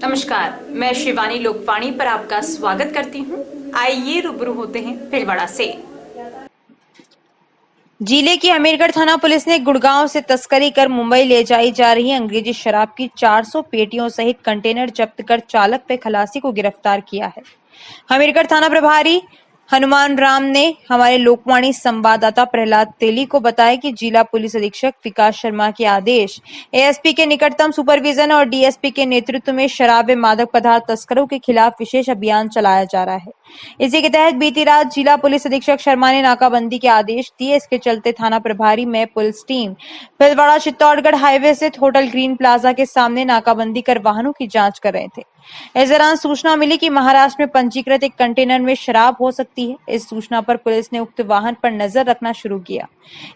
नमस्कार, मैं शिवानी लोकवाणी पर आपका स्वागत करती हूं। आइए रूबरू होते हैं भीलवाड़ा से। जिले की अमीरगढ़ थाना पुलिस ने गुड़गांव से तस्करी कर मुंबई ले जाई जा रही अंग्रेजी शराब की 400 पेटियों सहित कंटेनर जब्त कर चालक पे खलासी को गिरफ्तार किया है। अमीरगढ़ थाना प्रभारी हनुमान राम ने हमारे लोकवाणी संवाददाता प्रहलाद तेली को बताया कि जिला पुलिस अधीक्षक विकास शर्मा के आदेश, एएसपी के निकटतम सुपरविजन और डीएसपी के नेतृत्व में शराब व मादक पदार्थ तस्करों के खिलाफ विशेष अभियान चलाया जा रहा है। इसी के तहत बीती रात जिला पुलिस अधीक्षक शर्मा ने नाकाबंदी के आदेश दिए। इसके चलते थाना प्रभारी में police team Bhilwara Chittorgarh highway स्थित होटल ग्रीन प्लाजा के सामने नाकाबंदी कर वाहनों की जांच कर रहे थे। इस दौरान सूचना मिली कि महाराष्ट्र में पंजीकृत एक कंटेनर में शराब हो सकती है। इस सूचना पर पुलिस ने उक्त वाहन पर नजर रखना शुरू किया।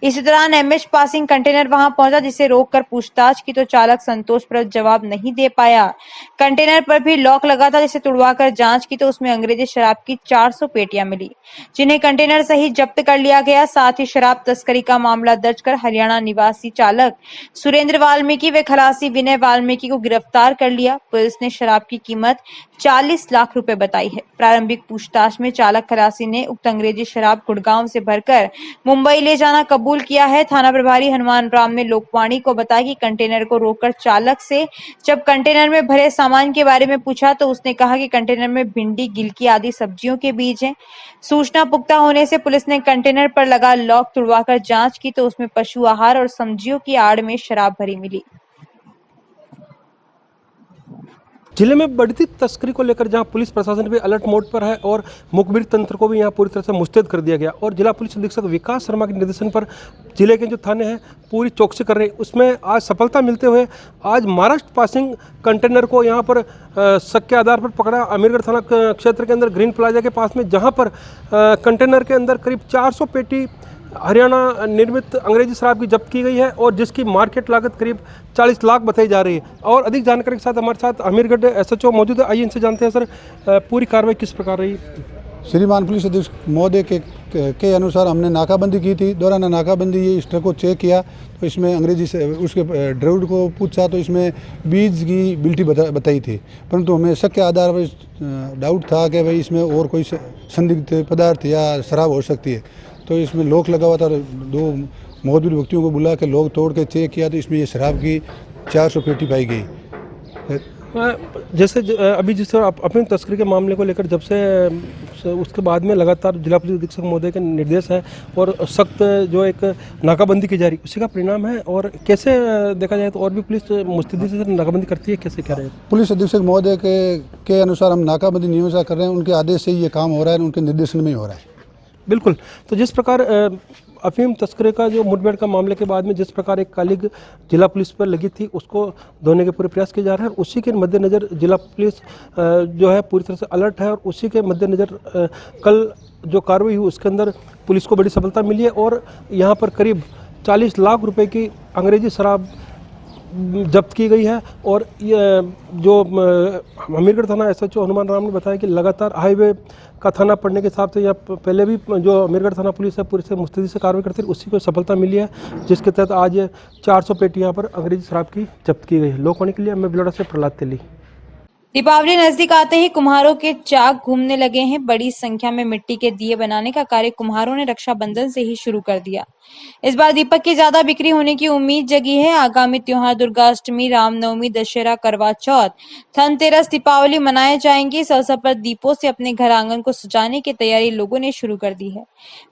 इसी दौरान एमएच पासिंग कंटेनर वहां पहुंचा, जिसे रोककर पूछताछ की तो चालक संतोषप्रद जवाब नहीं दे पाया। कंटेनर पर भी लॉक लगा था, जिसे तुड़वाकर जांच की तो उसमें अंग्रेजी शराब की 400 पेटियां मिली, जिन्हें कंटेनर सहित जब्त कर लिया गया। साथ ही शराब तस्करी का मामला दर्ज कर हरियाणा निवासी चालक सुरेंद्र वाल्मीकि व खलासी विनय वाल्मीकि को गिरफ्तार कर लिया। पुलिस ने शराब की कीमत 40 लाख रुपए बताई है। प्रारंभिक पूछताछ में चालक खलासी ने उक्त अंग्रेजी शराब गुड़गांव से भरकर मुंबई ले जाना कबूल किया है। थाना प्रभारी हनुमान राम ने लोकवाणी को बताया कि कंटेनर को रोककर चालक से जब कंटेनर में भरे सामान के बारे में पूछा तो उसने कहा कि कंटेनर में भिंडी, गिलकी आदि सब्जियों के बीज हैं। सूचना पुख्ता होने से पुलिस ने कंटेनर पर लगा लॉक तुड़वाकर जांच की तो उसमें पशु आहार और सब्जियों की आड़ में शराब भरी मिली। जिले में बढ़ती तस्करी को लेकर जहां पुलिस प्रशासन भी अलर्ट मोड पर है और मुखबिर तंत्र को भी यहां पूरी तरह से मुस्तैद कर दिया गया और जिला पुलिस अधीक्षक विकास शर्मा के निर्देशन पर जिले के जो थाने हैं पूरी चौकसी कर रहे हैं। उसमें आज सफलता मिलते हुए आज महाराष्ट्र पासिंग कंटेनर को यहां पर शक के आधार पर पकड़ा। अमीरगढ़ थाना क्षेत्र के अंदर ग्रीन प्लाजा के पास में जहाँ पर कंटेनर के अंदर करीब 400 पेटी हरियाणा निर्मित अंग्रेजी शराब की जब्त की गई है और जिसकी मार्केट लागत करीब 40 लाख बताई जा रही है। और अधिक जानकारी के साथ हमारे साथ अमीरगढ़ एसएचओ मौजूद है। आइए इनसे जानते हैं सर, पूरी कार्रवाई किस प्रकार रही? श्रीमान पुलिस अधीक्षक महोदय के अनुसार हमने नाकाबंदी की थी। दौरान नाकाबंदी ये इस ट्रक को चेक किया तो इसमें अंग्रेजी से उसके ड्राइवर को पूछा तो इसमें बीज की बिल्टी बताई थी, परंतु हमें शक के आधार पर डाउट था कि भाई इसमें और कोई संदिग्ध पदार्थ या शराब हो सकती है। तो इसमें लॉक लगा हुआ था। दो मौजूद व्यक्तियों को बुला के लॉक तोड़ के चेक किया तो इसमें ये शराब की 400 पेटी पाई गई। जैसे अभी जिस अपनी तस्करी के मामले को लेकर जब से उसके बाद में लगातार जिला पुलिस अधीक्षक महोदय के निर्देश है और सख्त जो एक नाकाबंदी की जा रही उसी का परिणाम है और कैसे देखा जाए तो और भी पुलिस मुस्तैदी से नाकाबंदी करती है, कैसे कह रहे हैं? पुलिस अधीक्षक महोदय के अनुसार हम नाकाबंदी नियम कर रहे हैं। उनके आदेश से ये काम हो रहा है, उनके निर्देशन में ही हो रहा है। बिल्कुल। तो जिस प्रकार अफीम तस्करी का जो मुठभेड़ का मामले के बाद में जिस प्रकार एक कालिग जिला पुलिस पर लगी थी उसको धोने के पूरे प्रयास किए जा रहे हैं, उसी के मद्देनज़र जिला पुलिस जो है पूरी तरह से अलर्ट है और उसी के मद्देनज़र कल जो कार्रवाई हुई उसके अंदर पुलिस को बड़ी सफलता मिली है और यहाँ पर करीब 40 लाख रुपए की अंग्रेजी शराब जब्त की गई है। और ये जो अमीरगढ़ थाना एसएचओ हनुमान राम ने बताया कि लगातार हाईवे का थाना पड़ने के हिसाब से या पहले भी जो अमीरगढ़ थाना पुलिस है पूरी से मुस्तैदी से कार्रवाई करती है, उसी को सफलता मिली है जिसके तहत आज 400 पेटी यहाँ पर अंग्रेजी शराब की जब्त की गई है। लोकवाणी के लिए मैं भीलवाड़ा से प्रहलाद तेली। दीपावली नजदीक आते ही कुम्हारों के चाक घूमने लगे हैं। बड़ी संख्या में मिट्टी के दिए बनाने का कार्य कुम्हारों ने रक्षाबंधन से ही शुरू कर दिया। इस बार दीपक की ज्यादा बिक्री होने की उम्मीद जगी है। आगामी त्योहार दुर्गाष्टमी, रामनवमी, दशहरा, करवा चौथ, धनतेरस, दीपावली मनाए जाएंगे। इस अवसर पर दीपों से अपने घर आंगन को सजाने की तैयारी लोगों ने शुरू कर दी है।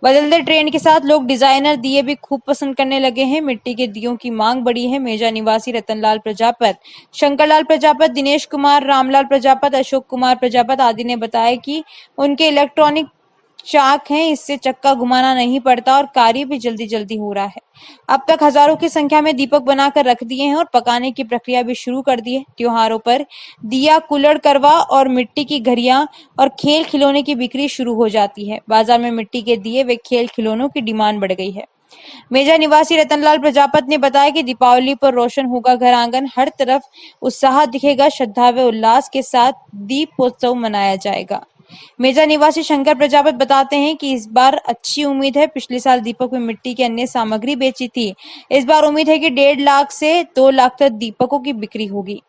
बदलते ट्रेंड के साथ लोग डिजाइनर दिए भी खूब पसंद करने लगे हैं। मिट्टी के दियों की मांग बढ़ी है। मेजा निवासी रतनलाल प्रजापत, शंकरलाल प्रजापत, दिनेश कुमार, रामलाल प्रजापत, अशोक कुमार प्रजापत आदि ने बताया कि उनके इलेक्ट्रॉनिक चाक हैं, इससे चक्का घुमाना नहीं पड़ता और कार्य भी जल्दी जल्दी हो रहा है। अब तक हजारों की संख्या में दीपक बनाकर रख दिए हैं और पकाने की प्रक्रिया भी शुरू कर दी है। त्योहारों पर दिया, कुल्हड़, करवा और मिट्टी की घड़ियां और खेल खिलौने की बिक्री शुरू हो जाती है। बाजार में मिट्टी के दिए व खेल खिलौनों की डिमांड बढ़ गई है। मेजा निवासी रतनलाल प्रजापत ने बताया कि दीपावली पर रोशन होगा घर आंगन, हर तरफ उत्साह दिखेगा। श्रद्धा व उल्लास के साथ दीपोत्सव मनाया जाएगा। मेजा निवासी शंकर प्रजापत बताते हैं कि इस बार अच्छी उम्मीद है। पिछले साल दीपक में मिट्टी की अन्य सामग्री बेची थी। इस बार उम्मीद है कि 1.5 लाख से 2 लाख तक दीपकों की बिक्री होगी।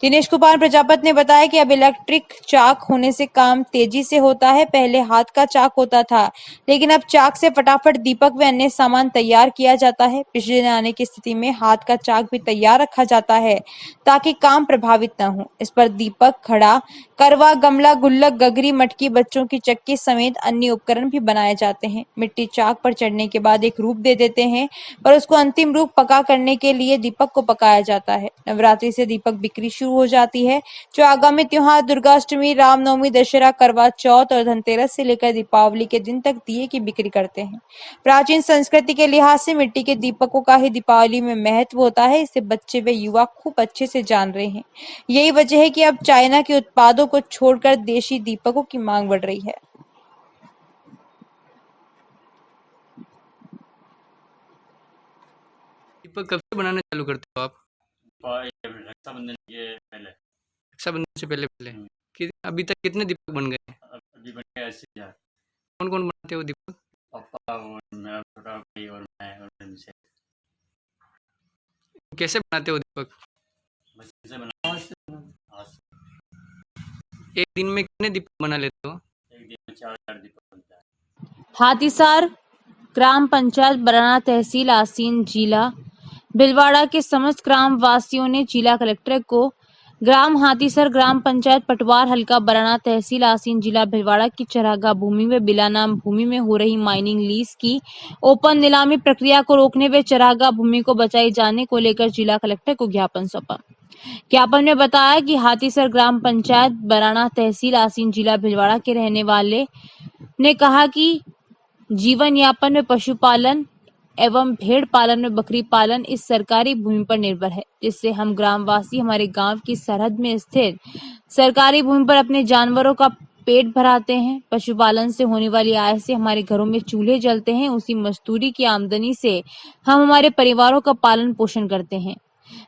दिनेश कुमार प्रजापत ने बताया कि अब इलेक्ट्रिक चाक होने से काम तेजी से होता है। पहले हाथ का चाक होता था, लेकिन अब चाक से फटाफट दीपक व अन्य सामान तैयार किया जाता है। बिजली न आने की स्थिति में हाथ का चाक भी तैयार रखा जाता है ताकि काम प्रभावित न हो। इस पर दीपक, खड़ा, करवा, गमला, गुल्लक, गगरी, मटकी, बच्चों की चक्की समेत अन्य उपकरण भी बनाए जाते हैं। मिट्टी चाक पर चढ़ने के बाद एक रूप दे देते हैं, पर उसको अंतिम रूप पक्का करने के लिए दीपक को पकाया जाता है। नवरात्रि से दीपक बिक्री शुरू हो जाती है, जो आगामी त्योहार दुर्गाष्टमी, रामनवमी, दशहरा, करवा चौथ और धनतेरस से लेकर दीपावली के दिन तक दिए की बिक्री करते हैं। प्राचीन संस्कृति के लिहाज से मिट्टी के दीपकों का ही दीपावली में महत्व होता है। इसे बच्चे व युवा खूब अच्छे से जान रहे हैं। यही वजह है कि अब चाइना के उत्पादों को छोड़कर देशी दीपकों की मांग बढ़ रही है। दीपक कब से बनाना चालू करते हो आप? रक्षाबंधन के पहले। रक्षाबंधन से पहले कि अभी तक कितने दीपक बन गए हैं? अभी बन गया 80,000। कौन कौन बनाते हो दीपक? पापा और मेरा छोटा भाई और मैं और मेरे से। कैसे बनाते हो दीपक? मशीन से बना हाथ से। एक दिन में कितने दीपक बना लेते हो? एक दिन में 4,000 दीपक बनता है। हाथीसार ग्राम पंचायत बराना तहसील आसीन जिला भिलवाड़ा के समस्त ग्राम वासियों ने जिला कलेक्टर को ग्राम हाथीसर, ग्राम पंचायत पटवार, हल्का बराना तहसील आसीन जिला भिलवाड़ा की चरागाह भूमि व बिलानाम भूमि में हो रही माइनिंग लीज की ओपन नीलामी प्रक्रिया को रोकने व चरागाह भूमि को बचाए जाने को लेकर जिला कलेक्टर को ज्ञापन सौंपा। ज्ञापन में बताया कि हाथीसर ग्राम पंचायत बराना तहसील आसीन जिला भिलवाड़ा के रहने वाले ने कहा कि जीवन यापन में पशुपालन एवं भेड़ पालन में बकरी पालन इस सरकारी भूमि पर निर्भर है, जिससे हम ग्रामवासी हमारे गांव की सरहद में स्थित सरकारी भूमि पर अपने जानवरों का पेट भराते हैं। पशुपालन से होने वाली आय से हमारे घरों में चूल्हे जलते हैं। उसी मजदूरी की आमदनी से हम हमारे परिवारों का पालन पोषण करते हैं।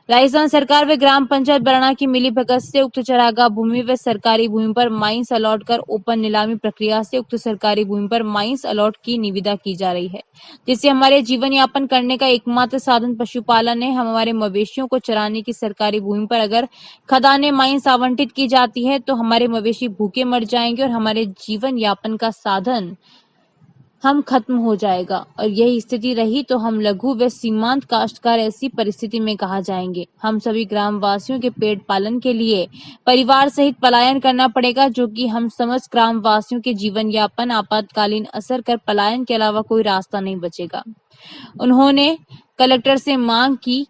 राजस्थान सरकार व ग्राम पंचायत बराना की मिलीभगत से उक्त चरागाह भूमि व सरकारी भूमि पर माइंस अलॉट कर ओपन नीलामी प्रक्रिया से उक्त सरकारी भूमि पर माइंस अलॉट की निविदा की जा रही है, जिससे हमारे जीवन यापन करने का एकमात्र साधन पशुपालन है। हम हमारे मवेशियों को चराने की सरकारी भूमि पर अगर खदानें माइंस आवंटित की जाती है तो हमारे मवेशी भूखे मर जाएंगे और हमारे जीवन यापन का साधन हम खत्म हो जाएगा, और यही स्थिति रही तो हम लघु व सीमांत काश्तकार ऐसी परिस्थिति में कहा जाएंगे। हम सभी ग्रामवासियों के पेट पालन के लिए परिवार सहित पलायन करना पड़ेगा, जो कि हम समस्त ग्रामवासियों के जीवन यापन आपातकालीन असर कर पलायन के अलावा कोई रास्ता नहीं बचेगा। उन्होंने कलेक्टर से मांग की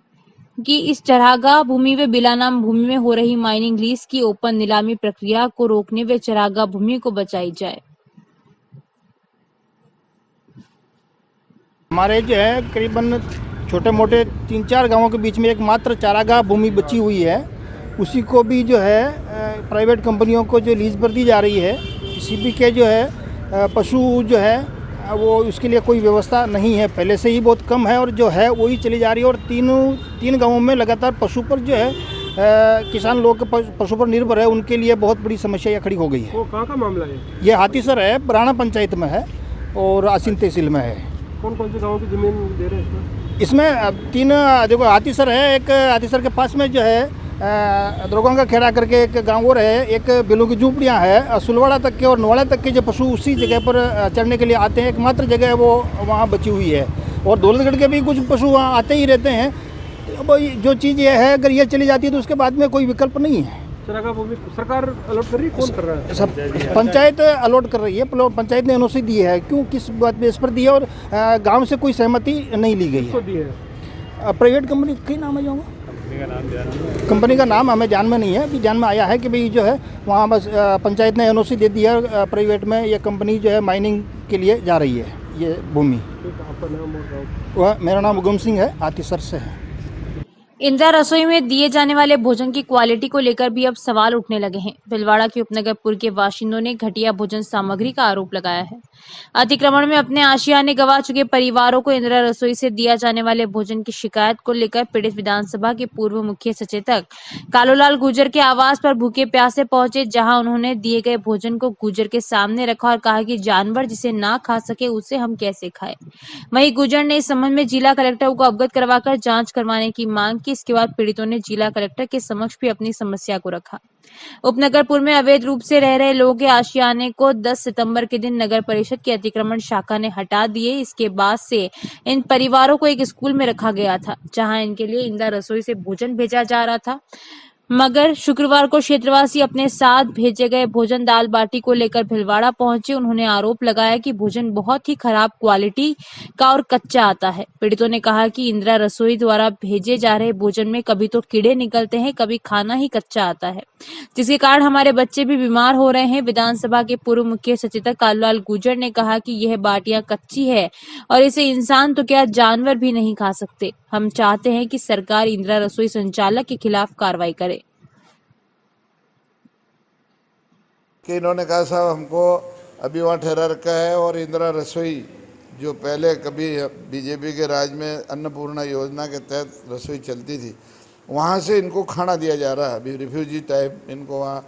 कि इस चरागाह भूमि व बिलानाम भूमि में हो रही माइनिंग लीज की ओपन नीलामी प्रक्रिया को रोकने व चरागाह भूमि को बचाई जाए। हमारे जो है करीबन छोटे मोटे 3-4 गांवों के बीच में एक मात्र चारागाह भूमि बची हुई है, उसी को भी जो है प्राइवेट कंपनियों को जो लीज पर दी जा रही है। किसी भी के जो है पशु जो है वो उसके लिए कोई व्यवस्था नहीं है, पहले से ही बहुत कम है और जो है वही चली जा रही है। और तीन गाँवों में लगातार पशु पर जो है किसान लोग पशु पर निर्भर है, उनके लिए बहुत बड़ी समस्या यह खड़ी हो गई है। वो कहाँ का मामला है? ये हाथीसर है, बराना पंचायत में है और आसीन तहसील में है। कौन कौन से गाँव की ज़मीन दे रहे हैं इसमें 3 देखो हाथीसर है, एक हाथीसर के पास में जो है द्रोगां का खेड़ा करके एक गांव और है, एक बेलों की झूपड़ियाँ है। सुलवाड़ा तक के और नवाड़ा तक के जो पशु उसी जगह पर चढ़ने के लिए आते हैं, एकमात्र जगह है वो वहाँ बची हुई है। और दौलतगढ़ के भी कुछ पशु वहाँ आते ही रहते हैं। अब जो चीज़ ये है, अगर ये चली जाती है तो उसके बाद में कोई विकल्प नहीं है। चरागाह भूमि सरकार अलॉट कर रही है, कौन कर रहा है? सब पंचायत अलॉट कर रही है, पंचायत ने एनओसी दी है। क्यों, किस बात बेस पर दी है और गांव से कोई सहमति नहीं ली गई किसको दी है? प्राइवेट कंपनी कई नाम है जाऊँगा, कंपनी का नाम हमें ध्यान में नहीं है। अभी ध्यान में आया है कि भाई जो है वहाँ बस पंचायत ने एनओसी दे दी है, प्राइवेट में ये कंपनी जो है माइनिंग के लिए जा रही है ये भूमि। आपका नाम और गाँव? वह मेरा नाम उगम सिंह है, हाथीसर से है। इंदिरा रसोई में दिए जाने वाले भोजन की क्वालिटी को लेकर भी अब सवाल उठने लगे हैं। भिलवाड़ा के उपनगरपुर के बाशिंदों ने घटिया भोजन सामग्री का आरोप लगाया है। अतिक्रमण में अपने आशियाने गंवा चुके परिवारों को इंदिरा रसोई से दिया जाने वाले भोजन की शिकायत को लेकर पीड़ित विधानसभा के पूर्व मुख्य सचेतक कालूलाल गुर्जर के आवास पर भूखे प्यासे पहुंचे, जहां उन्होंने दिए गए भोजन को गुर्जर के सामने रखा और कहा कि जानवर जिसे ना खा सके उसे हम कैसे खाएं। वहीं गुर्जर ने इस संबंध में जिला कलेक्टर को अवगत करवाकर जांच करवाने की मांग की। इसके बाद पीड़ितों ने जिला कलेक्टर के समक्ष भी अपनी समस्या को रखा। उपनगरपुर में अवैध रूप से रह रहे लोगों के आशियाने को 10 सितंबर के दिन नगर परिषद की अतिक्रमण शाखा ने हटा दिए। इसके बाद से इन परिवारों को एक स्कूल में रखा गया था, जहां इनके लिए इंदिरा रसोई से भोजन भेजा जा रहा था, मगर शुक्रवार को क्षेत्रवासी अपने साथ भेजे गए भोजन दाल बाटी को लेकर भिलवाड़ा पहुंचे। उन्होंने आरोप लगाया कि भोजन बहुत ही खराब क्वालिटी का और कच्चा आता है। पीड़ितों ने कहा कि इंदिरा रसोई द्वारा भेजे जा रहे भोजन में कभी तो कीड़े निकलते हैं, कभी खाना ही कच्चा आता है, जिसके कारण हमारे बच्चे भी बीमार हो रहे हैं। विधानसभा के पूर्व मुख्य सचेतक कालूलाल गुर्जर ने कहा कि यह बाटियां कच्ची है और इसे इंसान तो क्या जानवर भी नहीं खा सकते। हम चाहते हैं कि सरकार इंदिरा रसोई संचालक के खिलाफ कार्रवाई करे। कि इन्होंने कहा साहब हमको अभी वहाँ ठहरा रखा है और इंदिरा रसोई जो पहले कभी बीजेपी के राज में अन्नपूर्णा योजना के तहत रसोई चलती थी, वहाँ से इनको खाना दिया जा रहा है। अभी रिफ्यूजी टाइप इनको वहाँ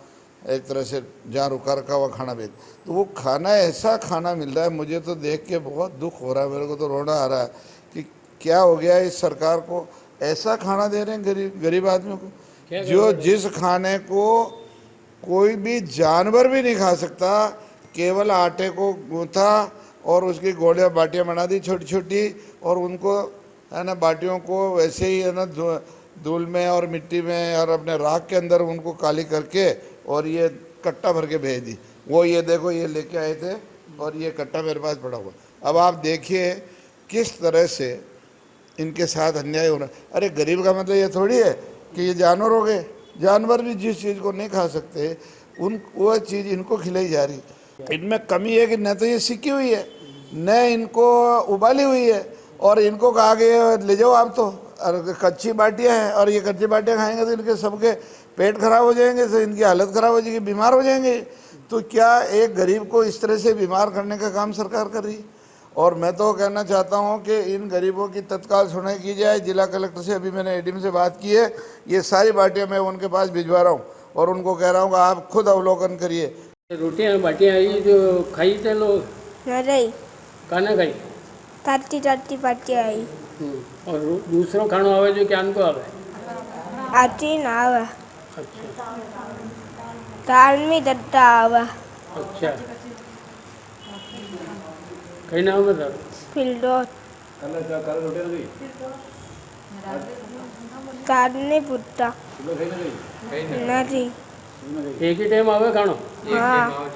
एक तरह से जहाँ रुका रखा हुआ खाना भेज, तो वो खाना ऐसा खाना मिल रहा है, मुझे तो देख के बहुत दुख हो रहा है, मेरे को तो रोना आ रहा है कि क्या हो गया इस सरकार को। ऐसा खाना दे रहे हैं गरीब आदमियों को, जो जिस खाने को कोई भी जानवर भी नहीं खा सकता, केवल आटे को गूंथा और उसकी गोलियां बाटियां बना दी छोटी छोटी, और उनको है ना बाटियों को वैसे ही है ना धूल में और मिट्टी में और अपने राख के अंदर उनको काली करके और ये कट्टा भर के भेज दी। वो ये देखो ये लेके आए थे और ये कट्टा मेरे पास पड़ा हुआ। अब आप देखिए किस तरह से इनके साथ अन्याय हो रहा है। अरे गरीब का मतलब ये थोड़ी है कि ये जानवर हो गए, जानवर भी जिस चीज़ को नहीं खा सकते वो चीज़ इनको खिलाई जा रही। इनमें कमी है कि न तो ये सिकी हुई है, न इनको उबाली हुई है, और इनको कहा गया ले जाओ आप तो कच्ची बाटियाँ हैं, और ये कच्ची बाटियाँ खाएंगे तो इनके सबके पेट खराब हो जाएंगे, तो इनकी हालत खराब हो जाएगी, बीमार हो जाएंगे। तो क्या एक गरीब को इस तरह से बीमार करने का काम सरकार कर रही है? और मैं तो कहना चाहता हूं कि इन गरीबों की तत्काल सुनवाई की जाए। जिला कलेक्टर से अभी मैंने एडीएम से बात की है, ये सारी बाटियां मैं उनके पास भिजवा रहा हूं और उनको कह रहा हूं कि आप खुद अवलोकन करिए। रोटियां बाटियां आई जो खाई थे लोग नहीं खाना खाई टाटी बाटियां आई और दूसरो खानो आवे जो क्या को आवे आती ना आवे। अच्छा दाल में दट्टा आवे। अच्छा कहीं नाम है सर फिल्डो दाल नहीं पुट्टा नहीं एक ही टाइम आवे खानो। हाँ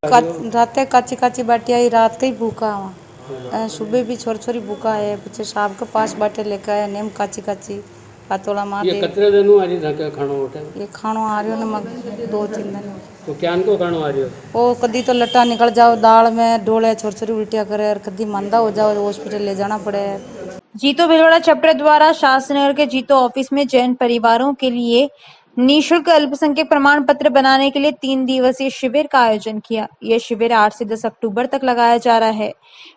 रात काची काची बाटिया आई, रात का ही भूखा हुआ, सुबह भी छोरी छोरी भूखा है। बच्चे शाम को 5 बाटे लेकर आए, नेम काची काची पातोला मार ये कतरे दिन आ रही था खानो उठे ये खानो आ रही हो ना मग 2-3 दिन। तो क्या को खानो आ रही हो? ओ कदी तो लट्टा निकल जाओ दाल में, डोले छोरी छोरी उल्टिया करे, और कदी मंदा हो जाओ हॉस्पिटल ले जाना पड़े। जीतो भिलवाड़ा चैप्टर द्वारा शास्त्रनगर के जीतो ऑफिस में जैन परिवारों के लिए निःशुल्क अल्पसंख्यक प्रमाण पत्र बनाने के लिए 3 दिवसीय शिविर का आयोजन किया। यह शिविर 8 से 10 अक्टूबर तक लगाया जा रहा है।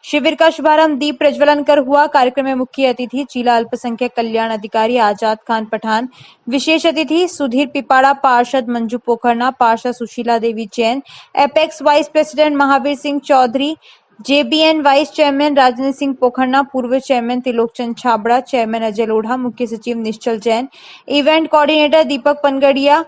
शिविर का शुभारंभ दीप प्रज्वलन कर हुआ। कार्यक्रम में मुख्य अतिथि जिला अल्पसंख्यक कल्याण अधिकारी आजाद खान पठान, विशेष अतिथि सुधीर पिपाड़ा, पार्षद मंजू पोखरना, पार्षद Sushila Devi Jain, apex vice president Mahavir Singh Chaudhary, JBN vice chairman Rajendra Singh Pokharna, पूर्व चेयरमैन त्रिलोकचंद छाबड़ा, चेयरमैन अजय लोढ़ा, मुख्य सचिव Nishchal Jain, event coordinator Deepak Pangariya,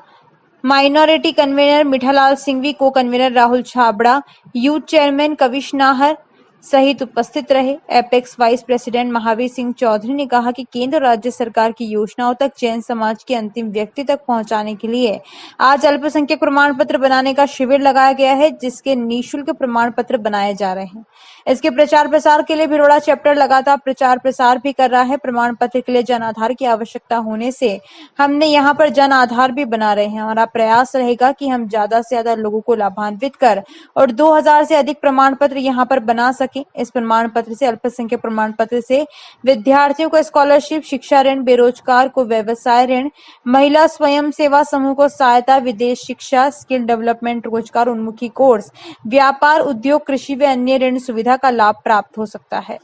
minority convener Mithalal Singhvi, co convener Rahul Chhabra, youth chairman Kavish Nahar सहित उपस्थित रहे। Apex vice president Mahavir Singh Chaudhary ने कहा कि केंद्र और राज्य सरकार की योजनाओं तक जैन समाज के अंतिम व्यक्ति तक पहुंचाने के लिए आज अल्पसंख्यक प्रमाण पत्र बनाने का शिविर लगाया गया है, जिसके निःशुल्क प्रमाण पत्र बनाए जा रहे हैं। इसके प्रचार प्रसार के लिए भिलवाड़ा चैप्टर लगातार प्रचार प्रसार भी कर रहा है। प्रमाण पत्र के लिए जन आधार की आवश्यकता होने से हमने यहाँ पर जन आधार भी बना रहे हैं। हमारा प्रयास रहेगा कि हम ज्यादा से ज्यादा लोगों को लाभान्वित कर और 2000 से अधिक प्रमाण पत्र यहाँ पर बना सके। सके। इस प्रमाण पत्र से अल्पसंख्यक प्रमाण पत्र से विद्यार्थियों को स्कॉलरशिप, शिक्षा ऋण, बेरोजगार को व्यवसाय ऋण, महिला स्वयं सेवा समूह को सहायता, विदेश शिक्षा, स्किल डेवलपमेंट, रोजगार उन्मुखी कोर्स, व्यापार, उद्योग, कृषि व अन्य ऋण सुविधा का लाभ प्राप्त हो सकता है।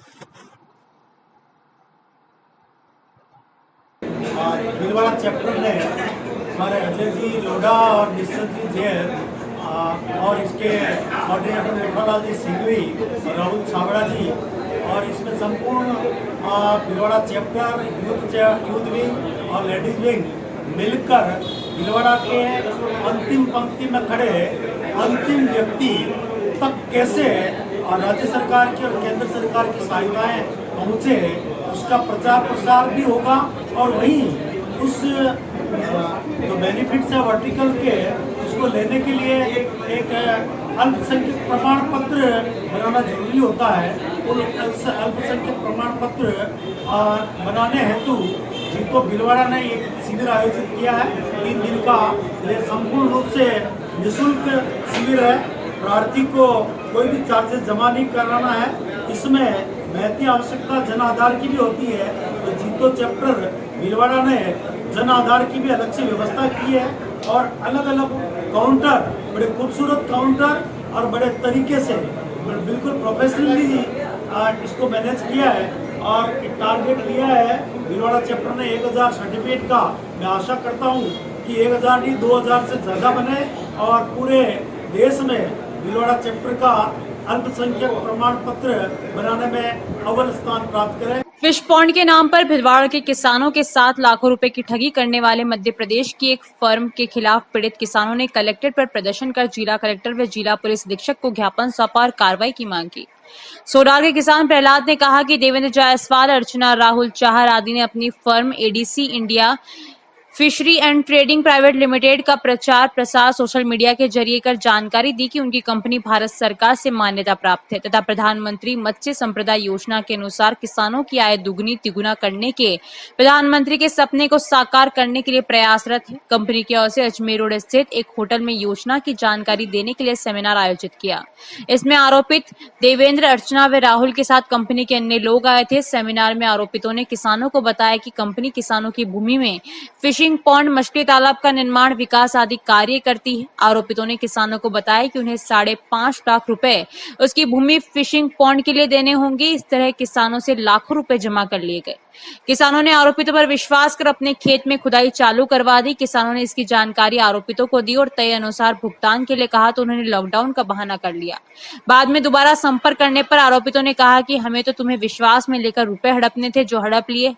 भीलवाड़ा चैप्टर ने हमारे अजय जी लोढ़ा और निश्चल जी जैन और इसके कोऑर्डिनेटर मेघालाल जी सिंघवी और राहुल छाबड़ा जी और इसमें संपूर्ण भीलवाड़ा चैप्टर, यूथ विंग और लेडीज विंग मिलकर भीलवाड़ा के अंतिम पंक्ति में खड़े अंतिम व्यक्ति तक कैसे राज्य सरकार की और केंद्र सरकार की सहायताएं पहुँचे, उसका प्रचार प्रसार भी होगा और वहीं उस जो बेनिफिट्स है वर्टिकल के उसको लेने के लिए एक अल्पसंख्यक प्रमाण पत्र बनाना जरूरी होता है। उन अल्पसंख्यक प्रमाण पत्र बनाने हेतु जीतो भीलवाड़ा ने एक शिविर आयोजित किया है। 3 दिन का ये संपूर्ण रूप से निःशुल्क शिविर है। प्रार्थी को कोई भी चार्जेस जमा नहीं कराना है। इसमें महती आवश्यकता जन आधार की भी होती है, तो जीतो चैप्टर भीलवाड़ा ने जन आधार की भी अलग से व्यवस्था की है और अलग अलग काउंटर, बड़े खूबसूरत काउंटर और बड़े तरीके से बिल्कुल प्रोफेशनली इसको मैनेज किया है और एक टारगेट लिया है भीलवाड़ा चैप्टर ने 1000 सर्टिफिकेट का। मैं आशा करता हूँ कि 1000 नहीं 2000 से ज़्यादा बने और पूरे देश में भीलवाड़ा चैप्टर का अल्पसंख्यक प्रमाण पत्र बनाने में अव्वल स्थान प्राप्त करें। फिश पॉन्ड के नाम पर भिलवाड़ा के किसानों के साथ लाखों रुपए की ठगी करने वाले मध्य प्रदेश की एक फर्म के खिलाफ पीड़ित किसानों ने कलेक्ट्रेट पर प्रदर्शन कर जिला कलेक्टर व जिला पुलिस अधीक्षक को ज्ञापन सौंपा और कार्रवाई की मांग की। सोडार के किसान प्रहलाद ने कहा कि देवेंद्र जायसवाल, अर्चना, राहुल चाहर आदि ने अपनी firm ADC India fishery and trading private limited का प्रचार प्रसार सोशल मीडिया के जरिए कर जानकारी दी कि उनकी कंपनी भारत सरकार से मान्यता प्राप्त है तथा प्रधानमंत्री मत्स्य संपदा योजना के अनुसार किसानों की आय दुगनी तिगुना करने के प्रधानमंत्री के सपने को साकार करने के लिए प्रयासरत है। कंपनी की ओर से अजमेर रोड स्थित एक होटल में योजना की जानकारी देने के लिए सेमिनार आयोजित किया। इसमें आरोपित देवेंद्र, अर्चना व राहुल के साथ कंपनी के अन्य लोग आए थे। सेमिनार में आरोपितों ने किसानों को बताया कि कंपनी किसानों की भूमि में फिशिंग पॉन्ड, मछली तालाब का निर्माण, विकास आदि कार्य करती है। आरोपितों ने किसानों को बताया कि उन्हें 5.5 लाख रुपए उसकी भूमि फिशिंग पॉन्ड के लिए देने होंगे। इस तरह किसानों से लाखों रुपए जमा कर लिए गए। किसानों ने आरोपितों पर विश्वास कर अपने खेत में खुदाई चालू करवा दी। किसानों ने इसकी जानकारी आरोपितों को दी और तय अनुसार भुगतान के लिए कहा तो उन्होंने लॉकडाउन का बहाना कर लिया। बाद में दोबारा संपर्क करने पर आरोपितों ने कहा कि हमें तो तुम्हें विश्वास में लेकर रुपए हड़पने थे जो हड़प लिए,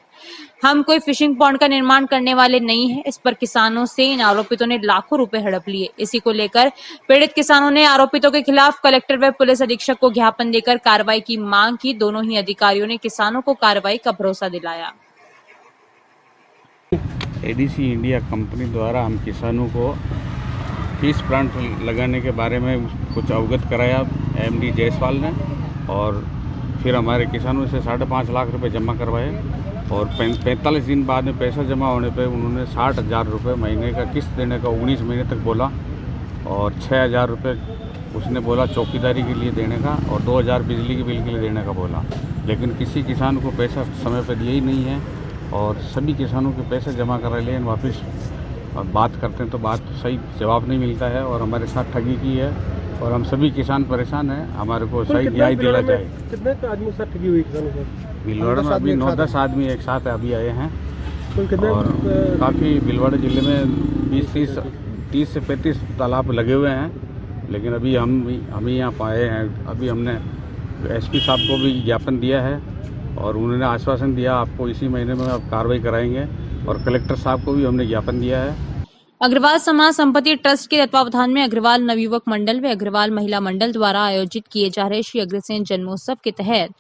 हम कोई फिशिंग पॉन्ड का निर्माण करने वाले नहीं है। इस पर किसानों से इन आरोपितों ने लाखों रुपए हड़प लिए। इसी को लेकर पीड़ित किसानों ने आरोपितों के खिलाफ कलेक्टर व पुलिस अधीक्षक को ज्ञापन देकर कार्रवाई की मांग की। दोनों ही अधिकारियों ने किसानों को कार्रवाई का भरोसा दिलाया। एडीसी इंडिया कंपनी द्वारा हम किसानों को फिश प्लांट लगाने के बारे में कुछ अवगत कराया एमडी जायसवाल ने और फिर हमारे किसानों से 5.5 लाख रुपए जमा करवाए और 45 दिन बाद में पैसा जमा होने पे उन्होंने 60,000 रुपये महीने का किस्त देने का 19 महीने तक बोला और 6,000 रुपये उसने बोला चौकीदारी के लिए देने का और 2,000 बिजली के बिल के लिए देने का बोला। लेकिन किसी किसान को पैसा समय पर दिया ही नहीं है और सभी किसानों के पैसे जमा करा लिए वापस और बात करते हैं तो बात सही जवाब नहीं मिलता है और हमारे साथ ठगी की है और हम सभी किसान परेशान हैं। हमारे को सही न्याय दिला जाए। कितने आदमी साथ ठगी हुई किसानों को? भीलवाड़ा में अभी 9-10 आदमी एक साथ अभी आए हैं और काफ़ी भीलवाड़ा ज़िले में 30 से 35 तालाब लगे हुए हैं। लेकिन अभी हम यहाँ पाए हैं। अभी हमने एसपी साहब को भी ज्ञापन दिया है और उन्होंने आश्वासन दिया आपको इसी महीने में आप कार्रवाई कराएंगे और कलेक्टर साहब को भी हमने ज्ञापन दिया है। अग्रवाल समाज संपत्ति ट्रस्ट के तत्वावधान में अग्रवाल नवयुवक मंडल व अग्रवाल महिला मंडल द्वारा आयोजित किए जा रहे श्री अग्रसेन जन्मोत्सव के तहत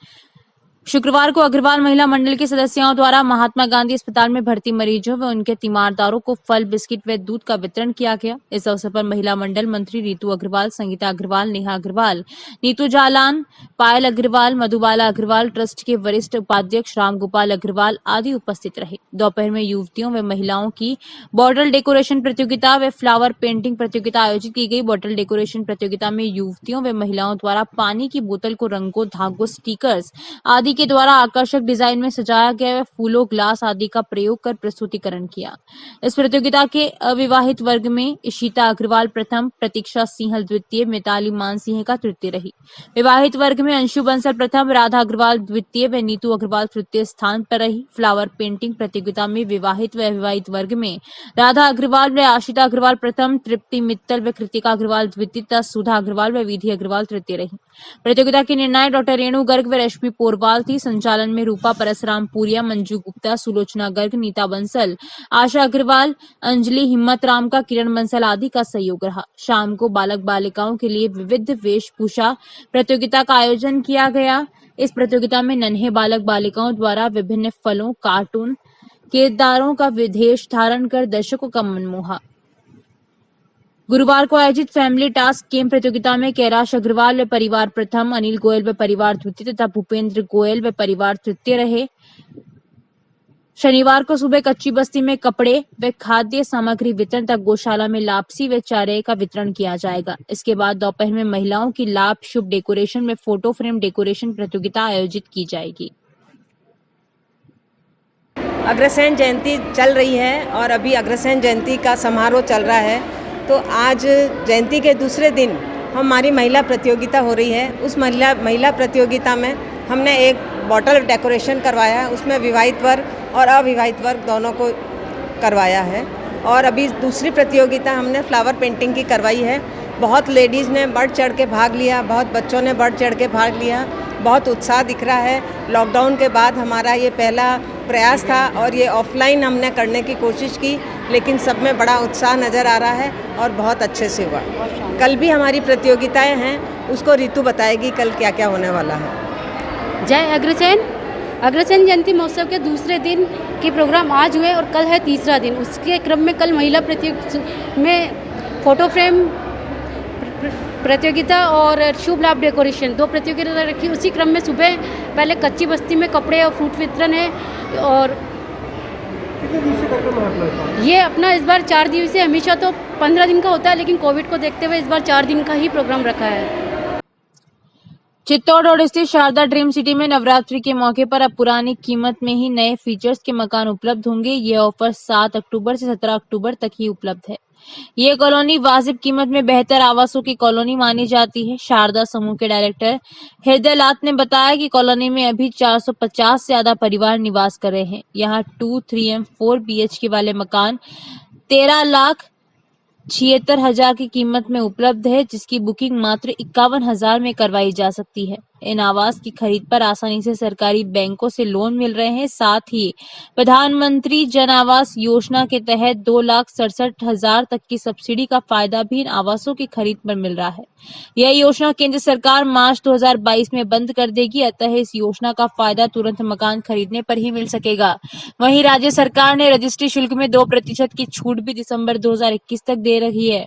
शुक्रवार को अग्रवाल महिला मंडल के सदस्यों द्वारा महात्मा गांधी अस्पताल में भर्ती मरीजों व उनके तीमारदारों को फल, बिस्किट व दूध का वितरण किया गया। इस अवसर पर महिला मंडल मंत्री रीतू अग्रवाल, संगीता अग्रवाल, नेहा अग्रवाल, नीतू जालान, पायल अग्रवाल, मधुबाला अग्रवाल, ट्रस्ट के वरिष्ठ उपाध्यक्ष रामगोपाल अग्रवाल आदि उपस्थित रहे। दोपहर में युवतियों व महिलाओं की बॉटल डेकोरेशन प्रतियोगिता व फ्लावर पेंटिंग प्रतियोगिता आयोजित की गई। बॉटल डेकोरेशन प्रतियोगिता में युवतियों व महिलाओं द्वारा पानी की बोतल को रंगों, धागों, स्टिकर्स आदि के द्वारा आकर्षक डिजाइन में सजाया गया व फूलों, ग्लास आदि का प्रयोग कर प्रस्तुतिकरण किया। इस प्रतियोगिता के अविवाहित वर्ग में इशिता अग्रवाल प्रथम, प्रतीक्षा सिंहल द्वितीय, मिताली मानसिंह का तृतीय रही। विवाहित वर्ग में अंशु बंसल प्रथम, राधा अग्रवाल द्वितीय व नीतू अग्रवाल तृतीय स्थान पर रही। फ्लावर पेंटिंग प्रतियोगिता में विवाहित व अविवाहित वर्ग में राधा अग्रवाल व आशिता अग्रवाल प्रथम, तृप्ति मित्तल व कृतिका अग्रवाल द्वितीय तथा सुधा अग्रवाल व विधि अग्रवाल तृतीय रही। प्रतियोगिता के निर्णायक डॉक्टर रेणु गर्ग व रश्मि पोरवाल थी। संचालन में रूपा परसराम पुरिया, मंजू गुप्ता, सुलोचना गर्ग, नीता बंसल, आशा अग्रवाल, अंजलि हिम्मत राम का, किरण बंसल आदि का सहयोग रहा। शाम को बालक बालिकाओं के लिए विविध वेशभूषा प्रतियोगिता का आयोजन किया गया। इस प्रतियोगिता में नन्हे बालक बालिकाओं द्वारा विभिन्न फलों, कार्टून किरदारों का विदेश धारण कर दर्शकों का मन मोहा। गुरुवार को आयोजित फैमिली टास्क गेम प्रतियोगिता में कैलाश अग्रवाल व परिवार प्रथम, अनिल गोयल व परिवार द्वितीय तथा भूपेंद्र गोयल व परिवार तृतीय रहे। शनिवार को सुबह कच्ची बस्ती में कपड़े व खाद्य सामग्री वितरण तथा गौशाला में लापसी व चारे का वितरण किया जाएगा। इसके बाद दोपहर में महिलाओं की लाभ शुभ डेकोरेशन में फोटो फ्रेम डेकोरेशन प्रतियोगिता आयोजित की जाएगी। अग्रसेन जयंती चल रही है और अभी अग्रसेन जयंती का समारोह चल रहा है। तो आज जयंती के दूसरे दिन हमारी महिला प्रतियोगिता हो रही है। उस महिला प्रतियोगिता में हमने एक बॉटल डेकोरेशन करवाया है। उसमें विवाहित वर्ग और अविवाहित वर्ग दोनों को करवाया है। और अभी दूसरी प्रतियोगिता हमने फ्लावर पेंटिंग की करवाई है। बहुत लेडीज़ ने बढ़ चढ़ के भाग लिया, बहुत बच्चों ने बढ़ चढ़ के भाग लिया। बहुत उत्साह दिख रहा है। लॉकडाउन के बाद हमारा ये पहला प्रयास था और ये ऑफलाइन हमने करने की कोशिश की, लेकिन सब में बड़ा उत्साह नज़र आ रहा है और बहुत अच्छे से हुआ। कल भी हमारी प्रतियोगिताएं हैं, उसको ऋतु बताएगी कल क्या क्या होने वाला है। जय अग्रसेन। अग्रसेन जयंती महोत्सव के दूसरे दिन के प्रोग्राम आज हुए और कल है तीसरा दिन। उसके क्रम में कल महिला प्रतियोगिता में फोटो फ्रेम प्रतियोगिता और शुभ लाभ डेकोरेशन दो प्रतियोगिता रखी। उसी क्रम में सुबह पहले कच्ची बस्ती में कपड़े और फ्रूट वितरण है। और कितने दिवसीय कार्यक्रम है अपना? ये अपना इस बार 4 दिवसीय, हमेशा तो 15 दिन का होता है, लेकिन कोविड को देखते हुए इस बार 4 दिन का ही प्रोग्राम रखा है। चित्तौड़ रोड स्थित शारदा ड्रीम सिटी में नवरात्रि के मौके पर अब पुरानी कीमत में ही नए फीचर्स के मकान उपलब्ध होंगे। ये ऑफर 7 अक्टूबर से 17 अक्टूबर तक ही उपलब्ध है। ये कॉलोनी वाजिब कीमत में बेहतर आवासों की कॉलोनी मानी जाती है। शारदा समूह के डायरेक्टर हृदय लात ने बताया कि कॉलोनी में अभी 450 से ज्यादा परिवार निवास कर रहे हैं। यहाँ 2, 3 और 4 BHK वाले मकान 13,76,000 की कीमत में उपलब्ध है, जिसकी बुकिंग मात्र 51,000 में करवाई जा सकती है। इन आवास की खरीद पर आसानी से सरकारी बैंकों से लोन मिल रहे हैं। साथ ही प्रधानमंत्री जन आवास योजना के तहत 2,67,000 तक की सब्सिडी का फायदा भी इन आवासों की खरीद पर मिल रहा है। यह योजना केंद्र सरकार मार्च 2022 में बंद कर देगी, अतः इस योजना का फायदा तुरंत मकान खरीदने पर ही मिल सकेगा। वहीं राज्य सरकार ने रजिस्ट्री शुल्क में 2% की छूट भी दिसंबर 2021 तक दे रही है।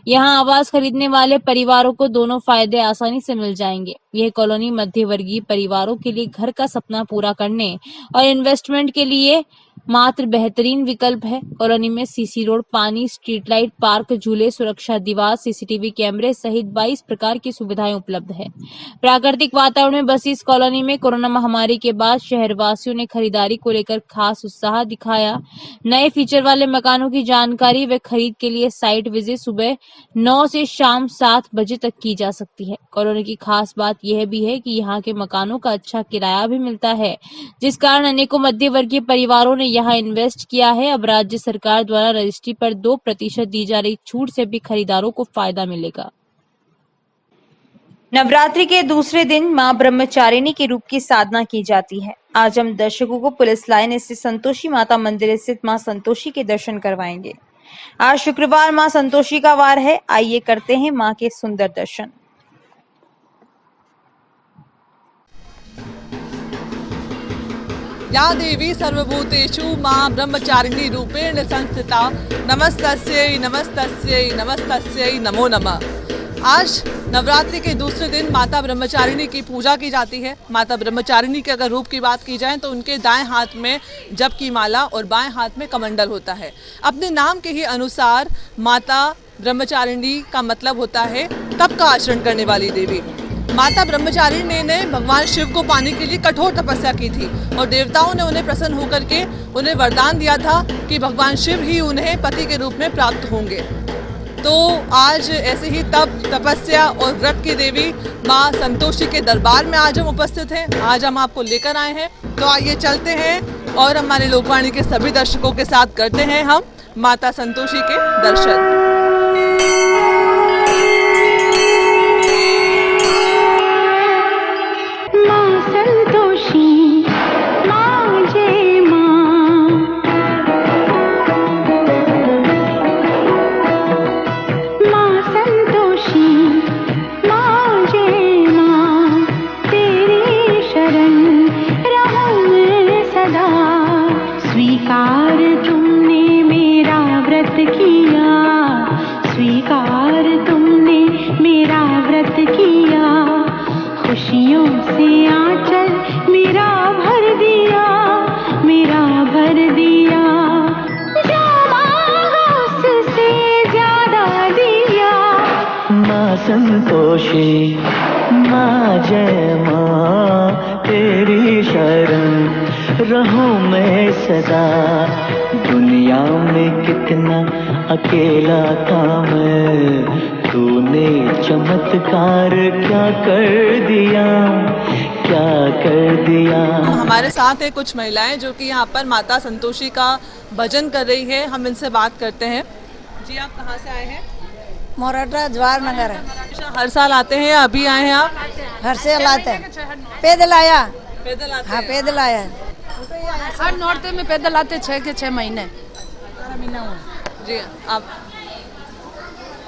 यहाँ आवास खरीदने वाले परिवारों को दोनों फायदे आसानी से मिल जाएंगे। यह कॉलोनी मध्य वर्गीय परिवारों के लिए घर का सपना पूरा करने और इन्वेस्टमेंट के लिए मात्र बेहतरीन विकल्प है। कॉलोनी में सीसी रोड, पानी, स्ट्रीट लाइट, पार्क, झूले, सुरक्षा दीवार, CCTV कैमरे सहित 22 प्रकार की सुविधाएं उपलब्ध है। प्राकृतिक वातावरण में बसी इस कॉलोनी में कोरोना महामारी के बाद शहरवासियों ने खरीदारी को लेकर खास उत्साह दिखाया। नए फीचर वाले मकानों की जानकारी व खरीद के लिए साइट विजिट सुबह 9 से शाम 7 बजे तक की जा सकती है। कॉलोनी की खास बात यह भी है कि यहाँ के मकानों का अच्छा किराया भी मिलता है, जिस कारण अनेकों मध्य वर्गीय परिवारों ने यहाँ इन्वेस्ट किया है। अब राज्य सरकार द्वारा रजिस्ट्री पर 2% दी जा रही छूट से भी खरीदारों को फायदा मिलेगा। नवरात्रि के दूसरे दिन मां ब्रह्मचारिणी के रूप की साधना की जाती है। आज हम दर्शकों को पुलिस लाइन स्थित संतोषी माता मंदिर स्थित मां संतोषी के दर्शन करवाएंगे। आज शुक्रवार मां संतोषी का वार है। आइए करते हैं मां के सुंदर दर्शन। या देवी सर्वभूतेषु मां ब्रह्मचारिणी रूपेण संस्थिता नमस्तस्यै नमस्तस्यै नमस्तस्यै नमो नमः। आज नवरात्रि के दूसरे दिन माता ब्रह्मचारिणी की पूजा की जाती है। माता ब्रह्मचारिणी के अगर रूप की बात की जाए तो उनके दाएं हाथ में जप की माला और बाएं हाथ में कमंडल होता है। अपने नाम के ही अनुसार माता ब्रह्मचारिणी का मतलब होता है तप का आचरण करने वाली देवी। माता ब्रह्मचारिणी ने भगवान शिव को पाने के लिए कठोर तपस्या की थी और देवताओं ने उन्हें प्रसन्न होकर के उन्हें वरदान दिया था कि भगवान शिव ही उन्हें पति के रूप में प्राप्त होंगे। तो आज ऐसे ही तपस्या और व्रत की देवी माँ संतोषी के दरबार में आज हम उपस्थित हैं। आज हम आपको लेकर आए हैं, तो आइए चलते हैं और हमारे लोकवाणी के सभी दर्शकों के साथ करते हैं हम माता संतोषी के दर्शन। स्वीकार तुमने मेरा व्रत किया, स्वीकार तुमने मेरा व्रत किया, खुशियों से आंचल मेरा भर दिया, मेरा भर दिया, जो मांगा उससे ज्यादा दिया। माँ संतोषी माँ जय माँ तेरी शरण रहूं मैं सदा, दुनिया में कितना अकेला था मैं, तूने चमत्कार क्या कर दिया, क्या कर दिया। हमारे साथ है कुछ महिलाएं जो कि यहाँ पर माता संतोषी का भजन कर रही है। हम इनसे बात करते हैं। जी आप कहाँ से आए हैं? मोराटा जवाहर नगर है। हर साल आते हैं या अभी आए हैं आप? घर से लाते हैं, पैदल आया। पैदल आते हाँ हैं। पैदल आया। हर नौरते में पैदल आते 6 के 6 महीने। जी आप?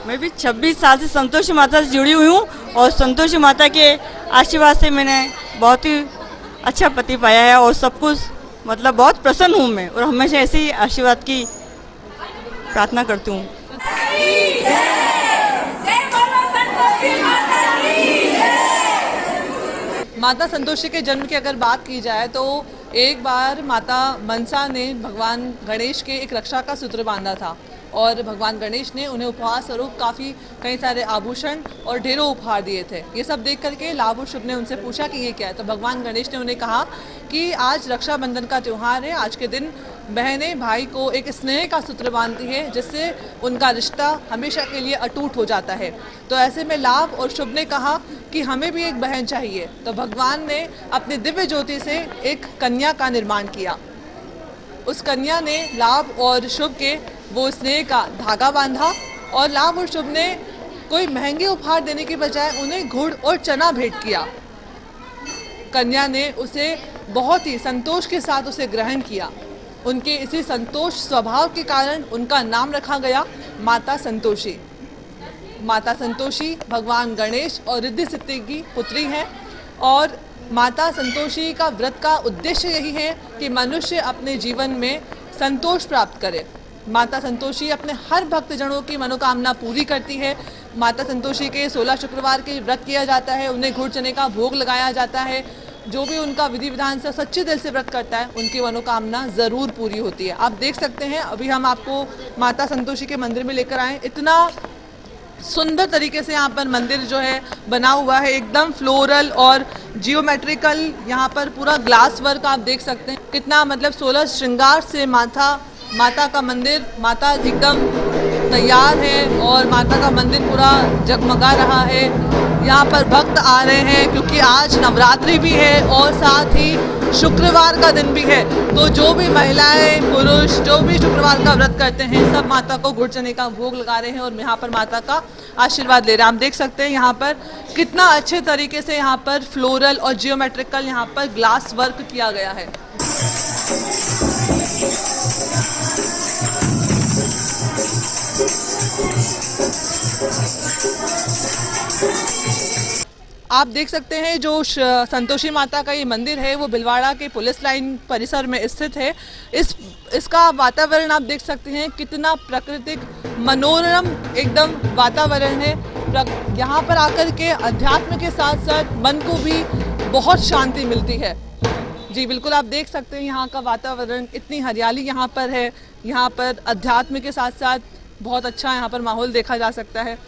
मैं भी 26 साल से संतोषी माता से जुड़ी हुई हूँ और संतोषी माता के आशीर्वाद से मैंने बहुत ही अच्छा पति पाया है और सब कुछ मतलब बहुत प्रसन्न हूँ मैं, और हमेशा ऐसे ही आशीर्वाद की प्रार्थना करती हूँ। माता संतोषी के जन्म की अगर बात की जाए तो एक बार माता मनसा ने भगवान गणेश के एक रक्षा का सूत्र बांधा था और भगवान गणेश ने उन्हें उपहार स्वरूप कई सारे आभूषण और ढेरों उपहार दिए थे। ये सब देख करके लाभ और शुभ ने उनसे पूछा कि ये क्या है, तो भगवान गणेश ने उन्हें कहा कि आज रक्षाबंधन का त्यौहार है। आज के दिन बहनें भाई को एक स्नेह का सूत्र बांधती है जिससे उनका रिश्ता हमेशा के लिए अटूट हो जाता है। तो ऐसे में लाभ और शुभ ने कहा कि हमें भी एक बहन चाहिए, तो भगवान ने अपनी दिव्य ज्योति से एक कन्या का निर्माण किया। उस कन्या ने लाभ और शुभ के वो स्नेह का धागा बांधा और लाभ और शुभ ने कोई महंगे उपहार देने की बजाय उन्हें गुड़ और चना भेंट किया। कन्या ने उसे बहुत ही संतोष के साथ उसे ग्रहण किया। उनके इसी संतोष स्वभाव के कारण उनका नाम रखा गया माता संतोषी। माता संतोषी भगवान गणेश और रिद्धि सिद्धि की पुत्री हैं और माता संतोषी का व्रत का उद्देश्य यही है कि मनुष्य अपने जीवन में संतोष प्राप्त करे। माता संतोषी अपने हर भक्तजनों की मनोकामना पूरी करती है। माता संतोषी के 16 शुक्रवार के व्रत किया जाता है, उन्हें गुड़ चने का भोग लगाया जाता है। जो भी उनका विधि विधान से सच्चे दिल से व्रत करता है उनकी मनोकामना ज़रूर पूरी होती है। आप देख सकते हैं अभी हम आपको माता संतोषी के मंदिर में लेकर आए। इतना सुंदर तरीके से यहाँ पर मंदिर जो है बना हुआ है, एकदम फ्लोरल और जियोमेट्रिकल। यहाँ पर पूरा ग्लास वर्क आप देख सकते हैं कितना मतलब 16 श्रृंगार से माता का मंदिर, माता एकदम तैयार है और माता का मंदिर पूरा जगमगा रहा है। यहाँ पर भक्त आ रहे हैं क्योंकि आज नवरात्रि भी है और साथ ही शुक्रवार का दिन भी है। तो जो भी महिलाएं पुरुष जो भी शुक्रवार का व्रत करते हैं सब माता को गुड़ चने का भोग लगा रहे हैं और यहाँ पर माता का आशीर्वाद ले रहे हैं। आप देख सकते हैं यहाँ पर कितना अच्छे तरीके से यहाँ पर फ्लोरल और जियोमेट्रिकल यहाँ पर ग्लास वर्क किया गया है। आप देख सकते हैं जो संतोषी माता का ये मंदिर है वो भिलवाड़ा के पुलिस लाइन परिसर में स्थित है। इसका वातावरण आप देख सकते हैं कितना प्राकृतिक मनोरम एकदम वातावरण है। यहाँ पर आकर के अध्यात्म के साथ साथ मन को भी बहुत शांति मिलती है। जी बिल्कुल, आप देख सकते हैं यहाँ का वातावरण, इतनी हरियाली यहाँ पर है। यहाँ पर अध्यात्म के साथ साथ बहुत अच्छा यहाँ पर माहौल देखा जा सकता है।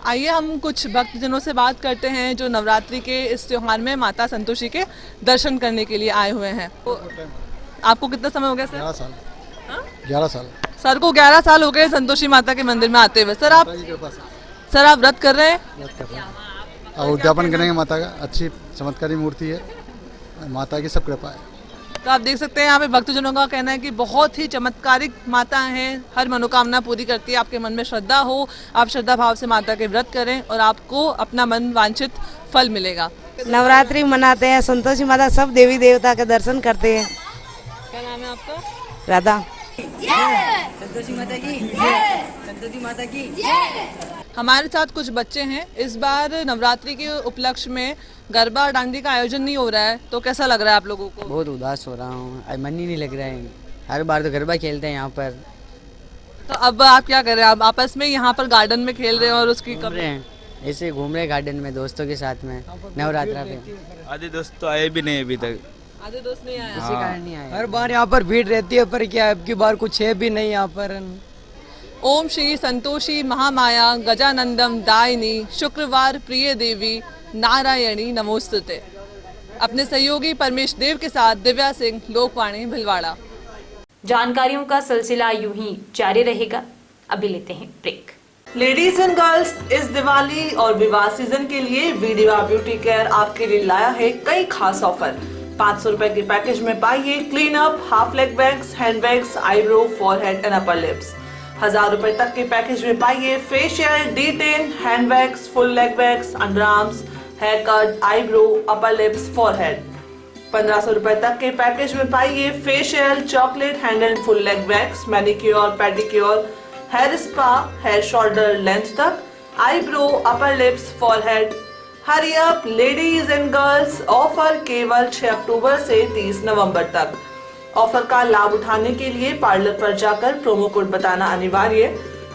आइए हम कुछ भक्तजनों से बात करते हैं जो नवरात्रि के इस त्योहार में माता संतोषी के दर्शन करने के लिए आए हुए हैं। तो आपको कितना समय हो गया सर? 11 साल। 11 साल। सर को 11 साल हो गए संतोषी माता के मंदिर में आते हुए। सर आप व्रत कर रहे हैं? व्रत कर रहे हैं। अब उद्यापन करेंगे माता का। अच्छी चमत्कारी मूर्ति है, माता की सब कृपा है। तो आप देख सकते हैं यहाँ पे भक्तजनों का कहना है कि बहुत ही चमत्कारिक माता हैं, हर मनोकामना पूरी करती है। आपके मन में श्रद्धा हो, आप श्रद्धा भाव से माता के व्रत करें और आपको अपना मन वांछित फल मिलेगा। नवरात्रि मनाते हैं, संतोषी माता सब देवी देवता के दर्शन करते हैं। क्या नाम है आपका? राधा। संतोषी माता की, संतोषी माता की। हमारे साथ कुछ बच्चे हैं। इस बार नवरात्रि के उपलक्ष्य में गरबा डांडी का आयोजन नहीं हो रहा है, तो कैसा लग रहा है आप लोगों को? बहुत उदास हो रहा हूँ, मन ही नहीं लग रहा है। हर बार तो गरबा खेलते हैं यहाँ पर। तो अब आप क्या कर रहे हैं? आप आपस में यहाँ पर गार्डन में खेल रहे हैं और उसकी घूम रहे हैं, ऐसे घूम रहे गार्डन में दोस्तों के साथ में नवरात्रा पे। आधे दोस्त तो आए भी नहीं अभी तक। आधे दोस्त नहीं आए, इसी कारण नहीं आए। हर बार यहाँ पर भीड़ रहती है, पर क्या अब की बार कुछ है भी नहीं यहाँ पर। ओम श्री संतोषी महामाया गजानंदम दायिनी शुक्रवार प्रिय देवी नारायणी नमोस्तुते। अपने सहयोगी परमेश देव के साथ दिव्या सिंह, लोकवाणी, भिलवाड़ा। जानकारियों का सिलसिला यूं ही जारी रहेगा। अभी लेते हैं ब्रेक। लेडीज एंड गर्ल्स, इस दिवाली और विवाह सीजन के लिए वीडिवा ब्यूटी केयर आपके लिए लाया है कई खास ऑफर। 500 रुपए के पैकेज में पाइए clean up, half leg wax, hand wax, eyebrow, forehead and upper lips. 1000 रुपए तक के पैकेज में पाइए facial, D10, hand wax, full leg wax, underarms, hair cut, eyebrow, upper lips, forehead. 1500 रुपए तक के पैकेज में पाइए facial, chocolate, hand and full leg wax, manicure, pedicure, hair spa, hair shoulder length तक, eyebrow, upper lips, forehead. Hurry up ladies and girls, offer केवल 6 अक्टूबर से 30 नवंबर तक। Offer का लाभ उठाने के लिए पार्लर पर जाकर प्रोमो कोड बताना अनिवार्य।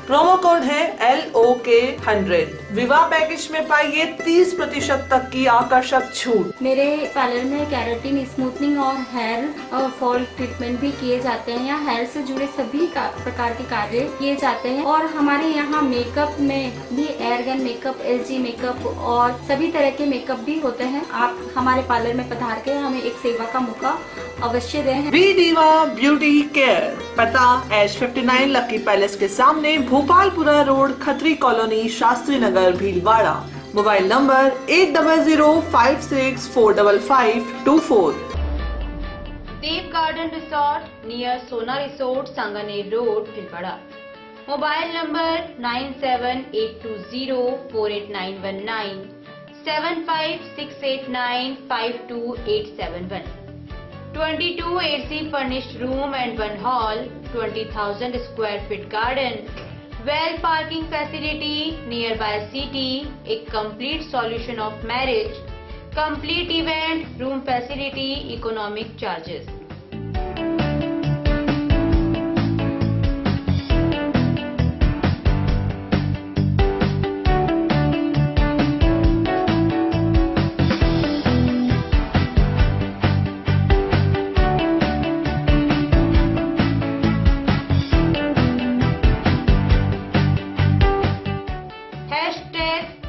प्रोमो कोड है LOK100। विवाह पैकेज में पाइए 30% तक की आकर्षक छूट। मेरे पार्लर में केराटिन, स्मूथनिंग और हेयर फॉल ट्रीटमेंट भी किए जाते हैं। यहाँ हेयर से जुड़े सभी प्रकार के कार्य किए जाते हैं और हमारे यहाँ मेकअप में भी एयरगन मेकअप, SG मेकअप और सभी तरह के मेकअप भी होते हैं। आप हमारे पार्लर में पधार के हमें एक सेवा का मौका अवश्य दें। वीडिवा ब्यूटी केयर, पता H59 लकी पैलेस के सामने, Bhopalpura road, Khatri colony, Shastri Nagar, Bhilwara. Mobile number 8005645524। Dev garden resort near Sona resort, Sanganer road, Bhilwara. Mobile number 9782048919, 7568952871। 22 AC furnished room and 1 hall, 20,000 square feet garden, well parking facility nearby city, a complete solution of marriage, complete event, room facility, economic charges.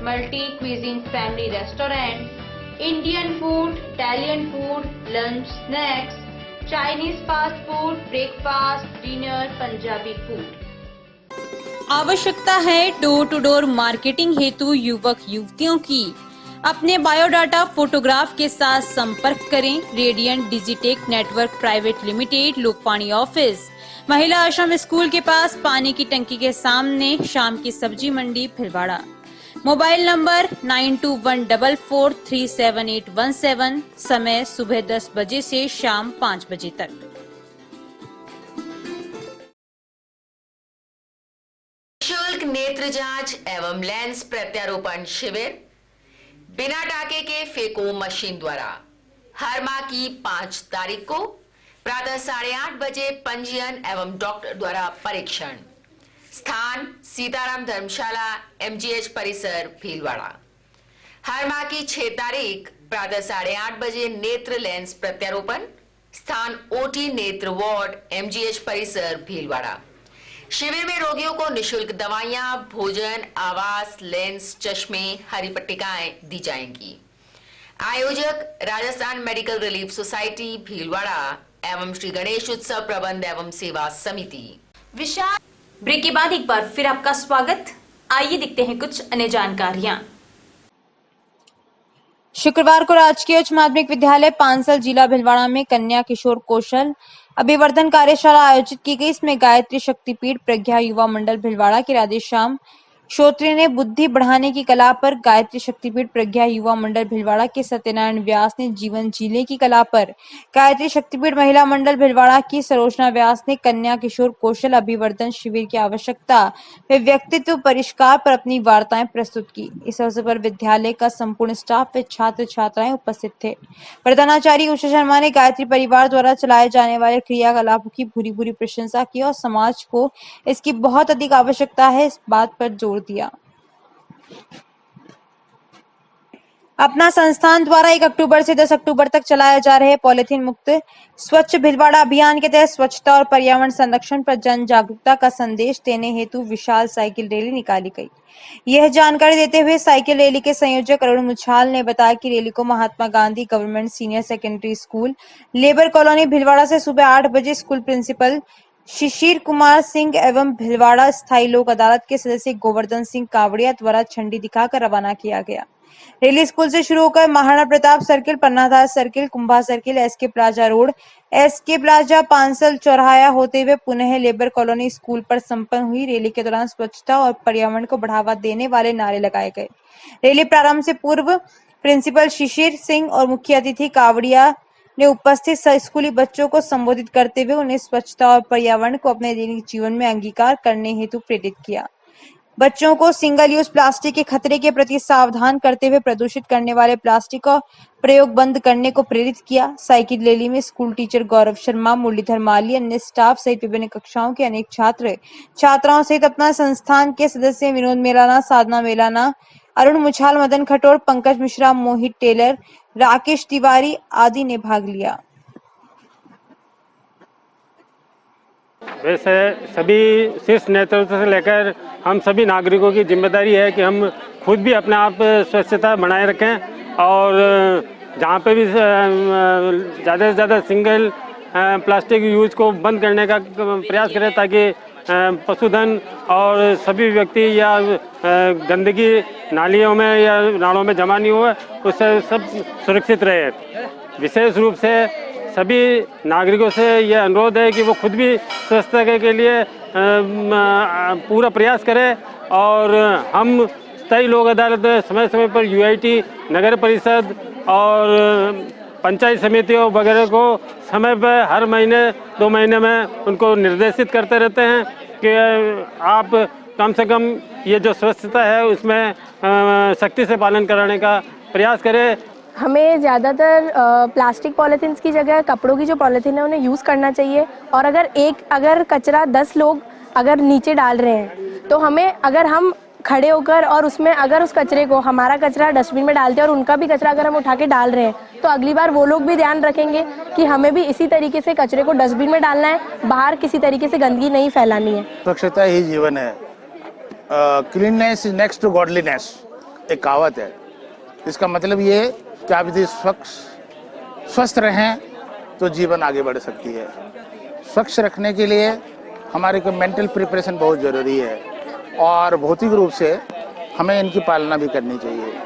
Multi cuisine family restaurant, Indian food, Italian food, lunch, snacks, Chinese fast food, breakfast, dinner, Punjabi food। आवश्यकता है door to door marketing हेतु युवक युवतियों की। अपने biodata photograph के साथ संपर्क करें radiant Digitek network private limited, Lokvani office, महिला आश्रम स्कूल के पास, पानी की टंकी के सामने, शाम की सब्जी मंडी, भिलवाड़ा। मोबाइल नंबर 9214437817, समय सुबह 10 बजे से शाम 5 बजे तक। निःशुल्क नेत्र जांच एवं लेंस प्रत्यारोपण शिविर बिना टाके के फेको मशीन द्वारा हर माह की 5 तारीख को प्रातः 8:30 बजे पंजीयन एवं डॉक्टर द्वारा परीक्षण। स्थान सीताराम धर्मशाला MGH परिसर भीलवाड़ा। हर माह की 6 तारीख प्रातः 8:30 बजे नेत्र लेंस प्रत्यारोपण। स्थान OT नेत्र वार्ड MGH परिसर भीलवाड़ा। शिविर में रोगियों को निशुल्क दवाइयां, भोजन, आवास, लेंस, चश्मे, हरी पट्टिकाएं दी जाएंगी। आयोजक Rajasthan medical relief society Bhilwara एवं श्री गणेश उत्सव प्रबंध एवं सेवा समिति। विशाल ब्रेक के बाद एक बार फिर आपका स्वागत। आइए देखते हैं कुछ अन्य जानकारियां। शुक्रवार को राजकीय उच्च माध्यमिक विद्यालय पांसल जिला भीलवाड़ा में कन्या किशोर कौशल अभिवर्धन कार्यशाला आयोजित की गई। इसमें गायत्री शक्तिपीठ प्रज्ञा युवा मंडल भीलवाड़ा के राधेश्याम श्रोत्री ने बुद्धि बढ़ाने की कला पर, गायत्री शक्तिपीठ प्रज्ञा युवा मंडल भीलवाड़ा के सत्यनारायण व्यास ने जीवन जीने की कला पर, गायत्री शक्तिपीठ महिला मंडल भीलवाड़ा की सरोजना व्यास ने कन्या किशोर कौशल अभिवर्धन शिविर की आवश्यकता व व्यक्तित्व परिष्कार पर अपनी वार्ताएं प्रस्तुत की। इस अवसर पर विद्यालय का संपूर्ण स्टाफ व छात्र छात्राएं उपस्थित थे। प्रधानाचार्य उषा शर्मा ने गायत्री परिवार द्वारा चलाए जाने वाले क्रियाकलापों की भूरी भूरी प्रशंसा की और समाज को इसकी बहुत अधिक आवश्यकता है, इस बात पर जोर दिया। अपना संस्थान द्वारा 1 अक्टूबर से 10 अक्टूबर तक चलाए जा रहे पॉलिथीन मुक्त स्वच्छ भीलवाड़ा अभियान के तहत स्वच्छता और पर्यावरण संरक्षण पर जन जागरूकता का संदेश देने हेतु विशाल साइकिल रैली निकाली गई। यह जानकारी देते हुए साइकिल रैली के संयोजक अरुण मुछाल ने बताया कि रैली को Mahatma Gandhi government senior secondary school, labour colony Bhilwara से सुबह 8 बजे स्कूल प्रिंसिपल शिशिर कुमार सिंह एवं भीलवाड़ा स्थायी लोक अदालत के सदस्य गोवर्धन सिंह कावड़िया द्वारा झंडी दिखाकर रवाना किया गया। रैली स्कूल से शुरू होकर Maharana Pratap circle, Pannadhar circle, Kumbha circle, SK plaza road, SK plaza, Pansal चौराहा होते हुए पुनः लेबर कॉलोनी स्कूल पर संपन्न हुई। रैली के दौरान स्वच्छता और पर्यावरण को बढ़ावा देने वाले नारे लगाए गए। रैली प्रारंभ से पूर्व प्रिंसिपल शिशिर सिंह और मुख्य अतिथि कावड़िया ने उपस्थित स्कूली बच्चों को संबोधित करते हुए उन्हें स्वच्छता और पर्यावरण को अपने दैनिक जीवन में अंगीकार करने हेतु प्रेरित किया। बच्चों को सिंगल यूज प्लास्टिक के खतरे के प्रति सावधान करते हुए प्रदूषित करने वाले प्लास्टिक का प्रयोग बंद करने को प्रेरित किया। साइकिल रैली में स्कूल टीचर गौरव शर्मा, मुरलीधर माली, अन्य स्टाफ सहित विभिन्न कक्षाओं के अनेक छात्र छात्राओं सहित अपना संस्थान के सदस्य विनोद मेलाना, साधना मेलाना, अरुण मुछाल, मदन खटोर, पंकज मिश्रा, मोहित टेलर, राकेश तिवारी आदि ने भाग लिया। वैसे सभी शीर्ष नेतृत्व से लेकर हम सभी नागरिकों की जिम्मेदारी है कि हम खुद भी अपने आप स्वच्छता बनाए रखें और जहाँ पे भी ज़्यादा से ज़्यादा सिंगल प्लास्टिक यूज को बंद करने का प्रयास करें ताकि पशुधन और सभी व्यक्ति या गंदगी नालियों में या नालों में जमा नहीं हुआ, उससे सब सुरक्षित रहे। विशेष रूप से सभी नागरिकों से यह अनुरोध है कि वो खुद भी स्वच्छता के लिए पूरा प्रयास करें और हम स्थायी लोक अदालत समय समय पर UIT, नगर परिषद और पंचायत समितियों वगैरह को समय पर हर महीने 2 महीने में उनको निर्देशित करते रहते हैं कि आप कम से कम ये जो स्वच्छता है उसमें सख्ती से पालन कराने का प्रयास करें। हमें ज़्यादातर प्लास्टिक पॉलीथीन्स की जगह कपड़ों की जो पॉलीथीन है उन्हें यूज़ करना चाहिए और अगर कचरा 10 लोग अगर नीचे डाल रहे हैं तो हमें, अगर हम खड़े होकर और उसमें अगर उस कचरे को, हमारा कचरा डस्टबिन में डालते हैं और उनका भी कचरा अगर हम उठा के डाल रहे हैं तो अगली बार वो लोग भी ध्यान रखेंगे कि हमें भी इसी तरीके से कचरे को डस्टबिन में डालना है, बाहर किसी तरीके से गंदगी नहीं फैलानी है। स्वच्छता ही जीवन है। Cleanness is next to godliness एक कहावत है। इसका मतलब ये कि आप यदि स्वस्थ रहें तो जीवन आगे बढ़ सकती है। स्वच्छ रखने के लिए हमारे को मेंटल प्रिपरेशन बहुत ज़रूरी है और भौतिक रूप से हमें इनकी पालना भी करनी चाहिए।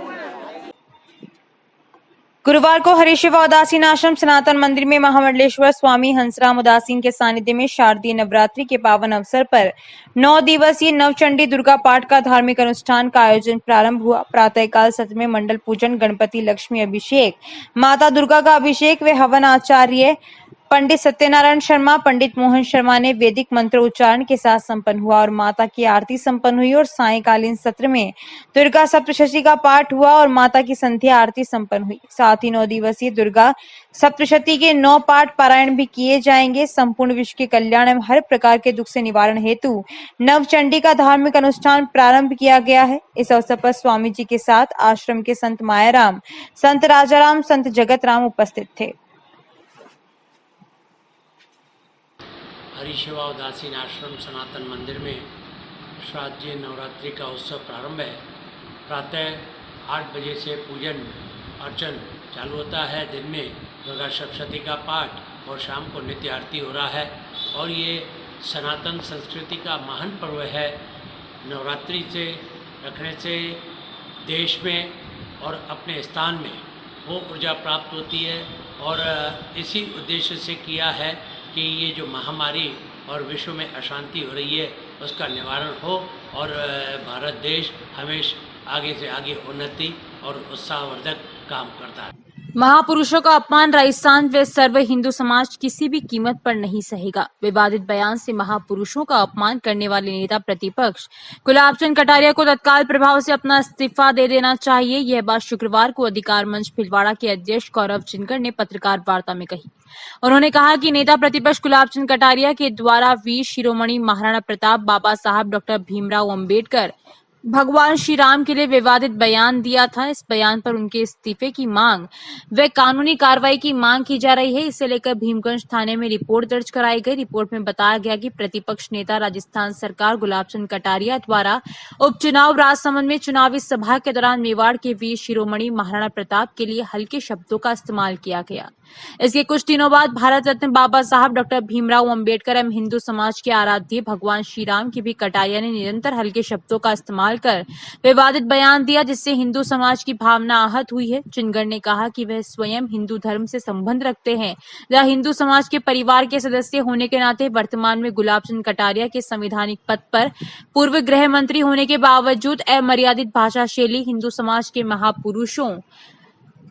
गुरुवार को हरिशिवा उदासीन आश्रम सनातन मंदिर में महामंडलेश्वर स्वामी हंसराम उदासीन के सानिध्य में शारदीय नवरात्रि के पावन अवसर पर 9 दिवसीय नवचंडी दुर्गा पाठ का धार्मिक अनुष्ठान का आयोजन प्रारंभ हुआ। प्रातःकाल सत्र में मंडल पूजन, गणपति लक्ष्मी अभिषेक, माता दुर्गा का अभिषेक व हवन आचार्य पंडित सत्यनारायण शर्मा, पंडित मोहन शर्मा ने वैदिक मंत्र उच्चारण के साथ संपन्न हुआ और माता की आरती संपन्न हुई और सायंकालीन सत्र में दुर्गा सप्तशती का पाठ हुआ और माता की संध्या आरती संपन्न हुई। साथ ही 9 दिवसीय दुर्गा सप्तशती के 9 पाठ पारायण भी किए जाएंगे। संपूर्ण विश्व के कल्याण एवं हर प्रकार के दुख से निवारण हेतु नवचंडी का धार्मिक अनुष्ठान प्रारंभ किया गया है। इस अवसर पर स्वामी जी के साथ आश्रम के संत मायाराम, संत राजाराम, संत जगत राम उपस्थित थे। हरिशिवा उदासीन आश्रम सनातन मंदिर में श्राद्ध नवरात्रि का उत्सव प्रारंभ है। प्रातः 8 बजे से पूजन अर्चन चालू होता है। दिन में दुर्गा सप्तशती का पाठ और शाम को नित्य आरती हो रहा है और ये सनातन संस्कृति का महान पर्व है। नवरात्रि से रखने से देश में और अपने स्थान में वो ऊर्जा प्राप्त होती है और इसी उद्देश्य से किया है कि ये जो महामारी और विश्व में अशांति हो रही है उसका निवारण हो और भारत देश हमेशा आगे से आगे उन्नति और उत्साहवर्धक काम करता है। महापुरुषों का अपमान राजस्थान व सर्व हिंदू समाज किसी भी कीमत पर नहीं सहेगा। विवादित बयान से महापुरुषों का अपमान करने वाले नेता प्रतिपक्ष गुलाब चंद कटारिया को तत्काल प्रभाव से अपना इस्तीफा दे देना चाहिए। यह बात शुक्रवार को अधिकार मंच भीलवाड़ा के अध्यक्ष गौरव चिनकर ने पत्रकार वार्ता में कही। उन्होंने कहा कि नेता प्रतिपक्ष गुलाब चंद कटारिया के द्वारा वीर शिरोमणि महाराणा प्रताप, बाबा साहब डॉक्टर भीमराव अंबेडकर, भगवान श्री राम के लिए विवादित बयान दिया था। इस बयान पर उनके इस्तीफे की मांग व कानूनी कार्रवाई की मांग की जा रही है। इसे लेकर भीमगंज थाने में रिपोर्ट दर्ज कराई गई। रिपोर्ट में बताया गया कि प्रतिपक्ष नेता राजस्थान सरकार गुलाब चंद कटारिया द्वारा उपचुनाव राजसमंद में चुनावी सभा के दौरान मेवाड़ के वीर शिरोमणि महाराणा प्रताप के लिए हल्के शब्दों का इस्तेमाल किया गया। इसके कुछ दिनों बाद भारत रत्न बाबा साहब डॉक्टर भीमराव अंबेडकर एवं हिंदू समाज के आराध्य भगवान श्री राम की भी कटारिया ने निरंतर हल्के शब्दों का इस्तेमाल कर विवादित बयान दिया, जिससे हिंदू समाज की भावना आहत हुई है। चिनगर ने कहा कि वह स्वयं हिंदू धर्म से संबंध रखते हैं, जहाँ हिंदू समाज के परिवार के सदस्य होने के नाते वर्तमान में गुलाब चंद कटारिया के संवैधानिक पद पर पूर्व गृह मंत्री होने के बावजूद अमर्यादित भाषा शैली हिंदू समाज के महापुरुषों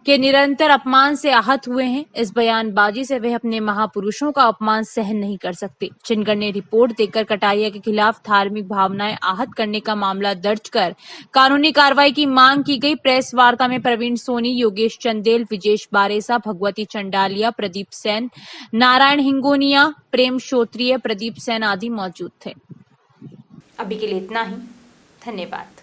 के निरंतर अपमान से आहत हुए हैं। इस बयानबाजी से वे अपने महापुरुषों का अपमान सहन नहीं कर सकते। चिनगर ने रिपोर्ट देकर कटारिया के खिलाफ धार्मिक भावनाएं आहत करने का मामला दर्ज कर कानूनी कार्रवाई की मांग की गई। प्रेस वार्ता में प्रवीण सोनी, योगेश चंदेल, विजेश बारेसा, भगवती चंडालिया, प्रदीप सेन, नारायण हिंगोनिया, प्रेम श्रोत्रिय, प्रदीप सेन आदि मौजूद थे। अभी के लिए इतना ही। धन्यवाद।